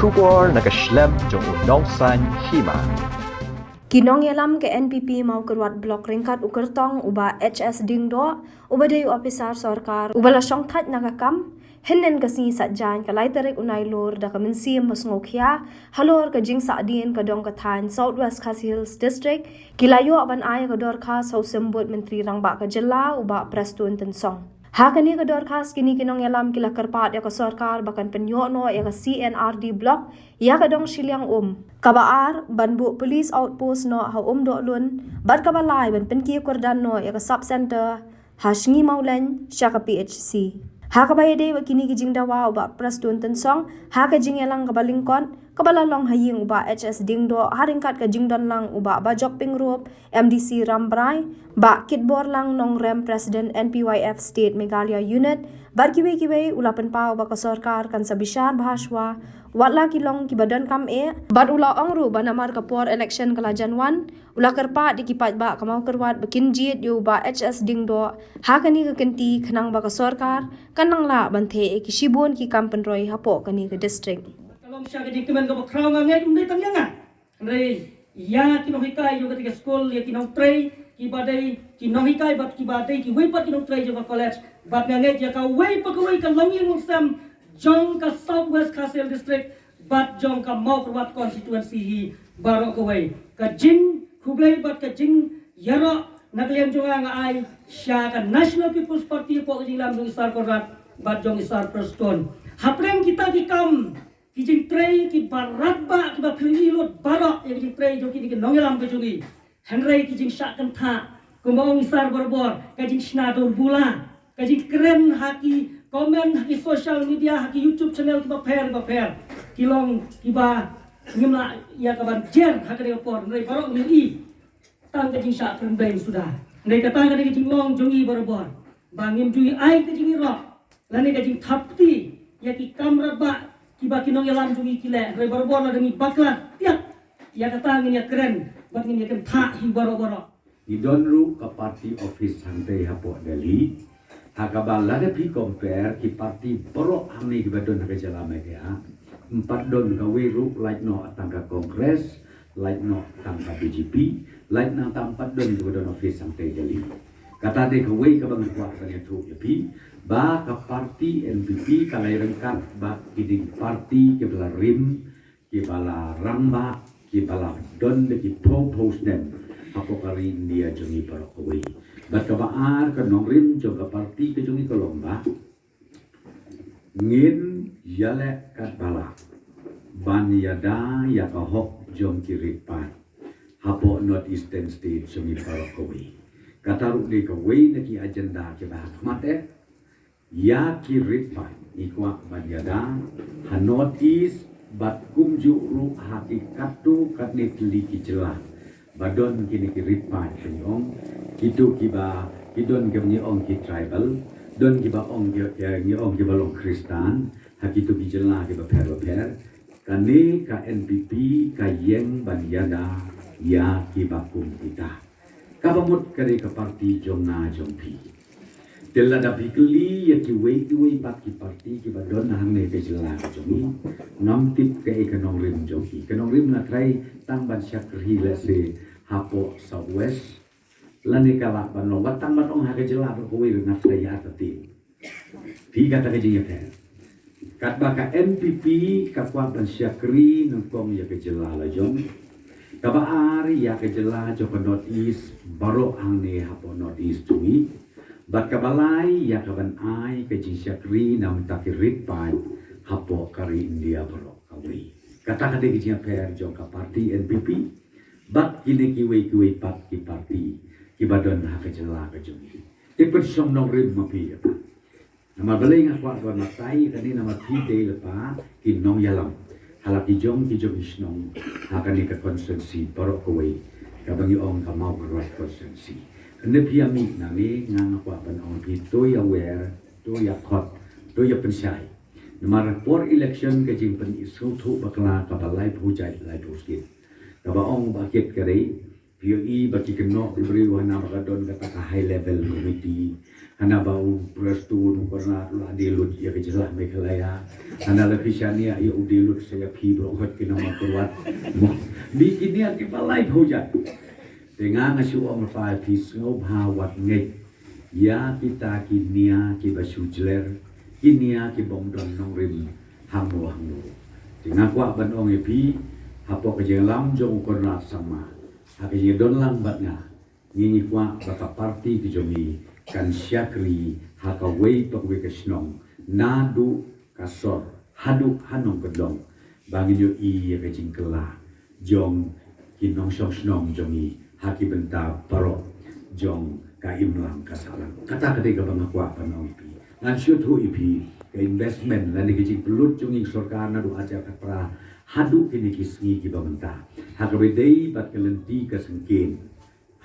Shubor nakaslem jong unongsan hima. Kinong yalam ke NPP mau kerwat blok ringkat ukertong uba HS dingdo uba dayu officer sarkar uba la syongthat nakakam hinnen kasi satjan ka laiterik unai lor da kaminsim masngokhya halor ka jing sadien ka dong kathan Southwest Khasi Hills District kilayo aban ay ka dorka sau sembut menteri rangba ka jela uba prestun tensong. Hakani ka dorkas kini kinong yalam kila kerpat ya ka sarkar bakan penyono ya ka CNRD block ya ka dong silyang Kabaar banbu police outpost no ha do lun bad kabalai ban penki kordan no ya ka sub center hasngi maulan syaka PHC. Ha ka bayade wa kini kijing dawa uba prestun tensong ha ka jing yalang ka balingkon kabalalong haying uba HS dingdo haringkat ka jingdon lang uba bajok pingrup MDC Rambrai ba kitbor lang nong rem president NPYF state Meghalaya unit bar kiwe ulapan pau ba ka sarkar kan sa Bishar Bhashwa watla kilong kibadan kam bad ula ongru banamar kapor election kala Janwan ula kerpa dikipat ba kamau kerwat bekinjit yu ba HS dingdo ha kani ka kenti khanang ba ka sarkar kanang la banthe ki shibun ki kampenroi hapo kani ka district Kalong siya kadi kemen ka bakraw nga ngayon day tangya nga. Andre ya kinohikay yung ketika school ya kinong tray kibaday kinohikay bat kibaday kiwipat kinong tray yung college bat nga ngayon ya ka way pagaway ka lang yung sam jong ka Southwest Khasi Hills District bat jong ka Mawkrwat constituency hi baro kaway ka jing kublay bat ka jing yaro nakliyan jong nga ay siya ka National People's Party po kajing lam jong isar korat bat jong isar preston haprem kita kikam kijing tray ki baratba ki ba phililot barak ya kijing tray joki ki nongelam ke jogi henry kijing syakan tha kumong isar borbor kijing snadol bula kijing keren haki komen haki social media haki YouTube channel ki ba fair kilong ki ba ngimla ya kaban jer hakare por henry barok ni tang kijing syakan bain sudah henry kata ka kijing long jogi borbor bangim jui ai kijing ro lani kijing thapti ya ki kamrat ba kiba kinong yalam jungi kile re barbor na demi bakla tiap ya kata ngin ya keren bat ngin ya ken tha hi baro idonru ka party office santai hapo Delhi hakabal lada pi compare ki party boro amni ki badon ka jalame ya empat don ka weru like no tangga kongres like no tangga BJP like na tampat don ki badon office santai Delhi kata de ka we ka bang kuat ka ya tu ya pi ba ka parti NPP kalai rengkat ba kiding parti ke bala rim ke bala ramba ke bala don de ki propose them apo kari India jongi parokowi ba ka baar ka nong rim jo ka parti ke jongi kolomba ngin yale kat bala ban yada ya ka hok jong kiripat hapo North Eastern State jongi parokowi kataru de ka we na ki agenda ke ba mate ya kiripan ikwa badyada hanotis bat kumju ru hakikatu katni teliki jelah badon kini kiripan kenyong kitu kiba kidon gemni ong ki tribal don kiba ong ni ong kiba long Kristan hakitu ki jelah kiba per kani ka NPP ka yeng badyada ya kiba kum kita kabamut kare ka parti jongna jongpi Dela da bikli ya ki wei pat ki parti ki badon hang ne ke jela jomi ngam tip ke ekonong rim joki ekonong rim na trai tang ban syakri la se hapo Southwest lani kala ban long batang ban ong ha ke jela ko wei na trai ya tati pi kata ke jing ya kat ba ka NPP ka kwa ban syakri nang kong ya ke jela la jom ka ba ari ya ke jela jo North East baro hang ne hapo North East tui bat kabalai ya kaban ai ke jisyakri nam takirit pai hapo kari India baro kawi kata kata kijing per jong ka parti NPP bat kini kiwe pat ki parti ki badon ha ke jela ke jongi te pun som nong rim mapi apa nama beleng akwa don matai kani nama ti lepa ki nong yalam halaki jong isnong hakani ka konsensi baro kawi kabangi ong ka mau ka konsensi Nepiami nami ngang apa ban on to ya aware to ya khot to ya pensai namar for election ke jing pen isu thu bakla ka balai phujai lai thuskin ka ba ong ba ket kare POE bagi kenok diberi wana makadon kata high level committee hana bau perestun karena lah dilut ya kejelah mekelaya hana lebih syania ya udilut saya pi berokot kena makuat bikin dia di balai hujan dengan ngasu om fai pi snow hawat ngej ya kita kinia ki basujler kinia ki bomdon nong rim hango dengan kuat ban ong pi hapo kejelam jong korna sama Haki don lang bat nga ngini kwa baka parti kijomi kan syakri haka wei pakwe kesnong nadu kasor hadu hanong kedong bangin yo i kejing kela jong kinong syong snong jongi haki benta parok jong ka imlang kasalang kata ketika bang kwa panong ipi ngan syut hu ipi ke investment lan kejing pelut jongi sorkar nadu aja katra hadu kini kisngi ki bamenta hakawedei bat kelenti kasengkin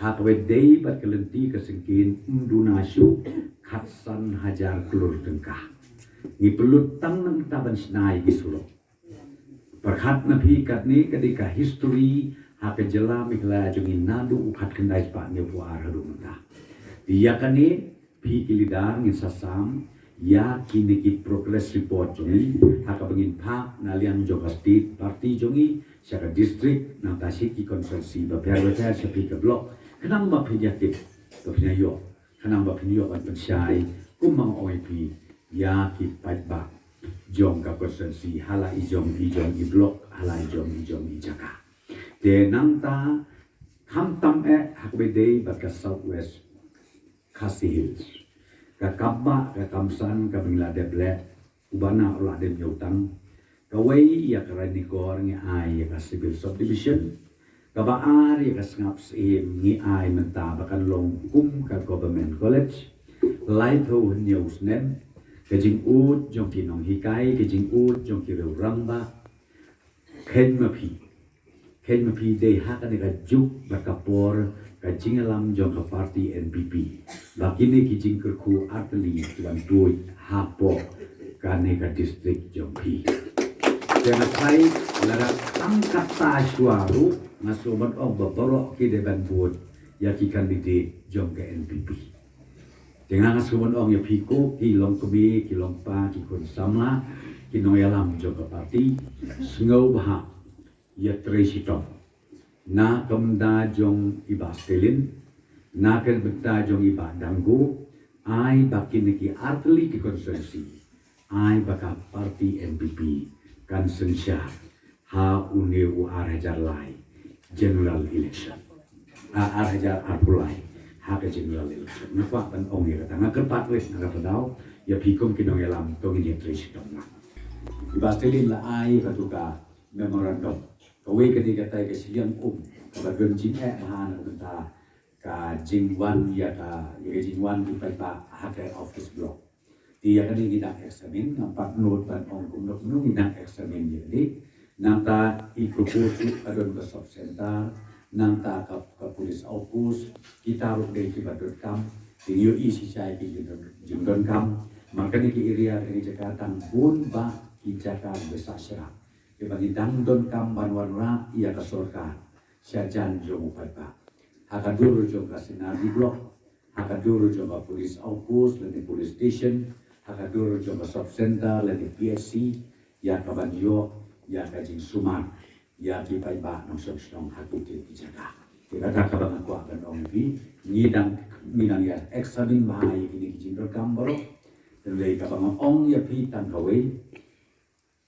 hakawedei bat kelenti kasengkin undunasyu khatsan hajar kelur tengkah ni pelut tang nang taban snai ki sulo perkhat na phi kat ni ketika history hakajela mikla jungi nadu ukhat kendai pa ni puar hadu menta dia kani phi kilidar ngin sasam ya kini ki progress report jongi haka bangin pa naliang joka state party jongi syaka district na tasik ki konsensi ba perwata sapi ke blok kenang ba pediatik to yo kenang ba yo ban pensyai kumang OIP ya ki pa jong ka konsensi hala ijong i blok hala ijong i jaka de nang ta kam tam hakbedei ba ka southwest Khasi Hills ka kabba ka kamsan ka bingla deble ubana ola dem yutang ka wei ya karani kor ngi ai ya ka civil subdivision ka baar ya ka snaps ngi ai menta bakan long kum ka government college lai tho news nem ka jing ut jong ki nong hikai ka jing ut jong ki ramba ken mapi de ha ka ka juk bakapor ka jingalam jong ka party NPP bakini ki jingkerku arteli tuan tuai hapo kane ka distrik jongpi jangan sai lara tangkat ta suaru ngasobat ong baboro ki deban buat ya ki kandidat jong ke NPP dengan ngasobat ong ya piko ki long kubi ki long pa ki kun samla ki noyalam jong ka party singau bah ya tresitong na kamda jong ibastelin nakan benta jong iba danggu ai bakin ki arteli ki konsensi ai baka parti NPP kan sensya ha uniu arajar lai general election arajar apulai ha ke general election napa ban ong ya kata ngakerpat wes ngapedau ya pikum kinong elam tong ini tris dong ibastelin la ai katuka memorandum kawe ketika tai ke siang kabagun jing bahan benta ka jingwan ya ka jingwan di pa hake office block dia kan ngidang eksamen nampak note ban ong kumno ngidang eksamen jadi nanta ikupusu adon ke sub center nanta ka polis opus kita ru de ki badut kam di isi sai ki jundon kam makanya ki area dari Jakarta pun ba ki Jakarta besar syarah ke bagi dangdon kam banwarna ia ka sorka syajan jomu pa hakaduru jong kasinar di blok hakaduru jong polis opus dan police station hakaduru jong sub center dan PSC ya kabanyo ya kajing suman ya ki pai ba nong song hakuti di jaga kita tak kabang aku akan ong bi ngidang ya eksamin bahai ini kijing rekam boro dan dari kabang ong ya pi tan kawe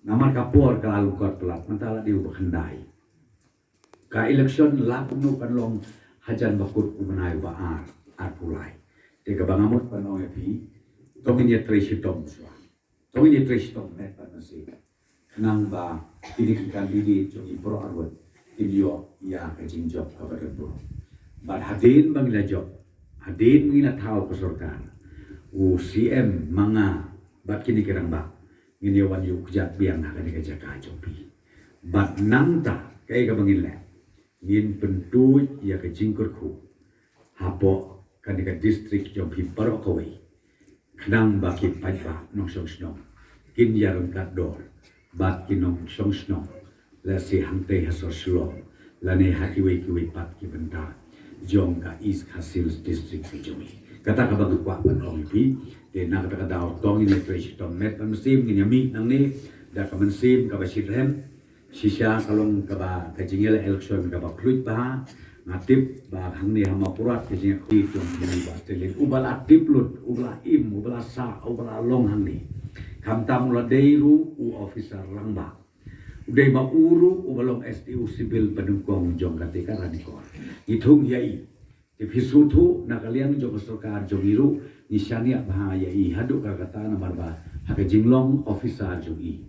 namar kapur kalalu kot pelat mentala diubah hendai ka election lakuno kan long hajan bakut umanay baar arpulai te kabangamot panong epi tongin ya tresitom swa tongin ya tresitom met panasi nang ba kinikikan didi jongi pro arwat inyo ya kajing job kabadan bro but hadin bangila job hadin ngina tao kesorkan CM manga bat kinikirang ba nginiwan yu kujat biang akan dikajak kajopi but nangta kay kabangila ngin pentui ya ke jingkurku hapo kanika distrik jom piparo kowe knang baki pajba nong song snong kin yaron kat dor bat kinong song snong la si hangte hasor slong lane hakiwe pat ki benda jong ka East Khasils district ki jomi kata ka bang kwa ban ong pi de na kata ka daw tong in fresh tom met pan sim ni yami nang ni da ka man sim ka ba shirem shisha kalong ka ba ka jingel election ka ba fluid ba ngatip ba hang ni hama purat ke jing ki tum ni ba tele ubala tiplut ubala im ubala sa ubala long hang ni kam tamula deiru u officer langba udai ba uru ubalong STU sibil penungkong jong katika radikor itung yai ti phisutu na kalian jong sarkar jong iru nisania bahaya i hadu ka kata na barba haka jinglong officer jong i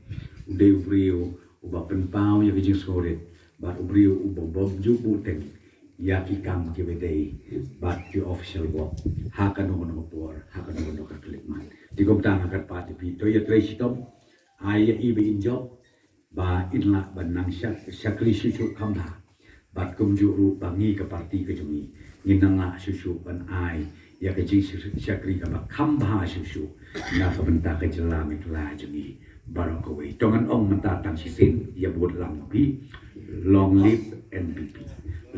udai ubrio uba penpau ya jing sore ba ubrio ubob jubu teng ya ki kam ki bedei bat ki official go haka no no por haka no ka klikman di kom tang haka pati pi to ya tresitom ai i be injob ba inla banang syakli susu kamda bat kumjuru bangi ke parti ke jumi inanga susu ban ai ya ke jing syakli ka kamba susu na ka benta ke jelam ikla jumi barokawi tongan ong menta tang sisin ya buat lam bi long live NPP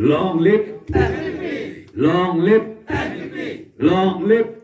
long live NPP long live NPP long live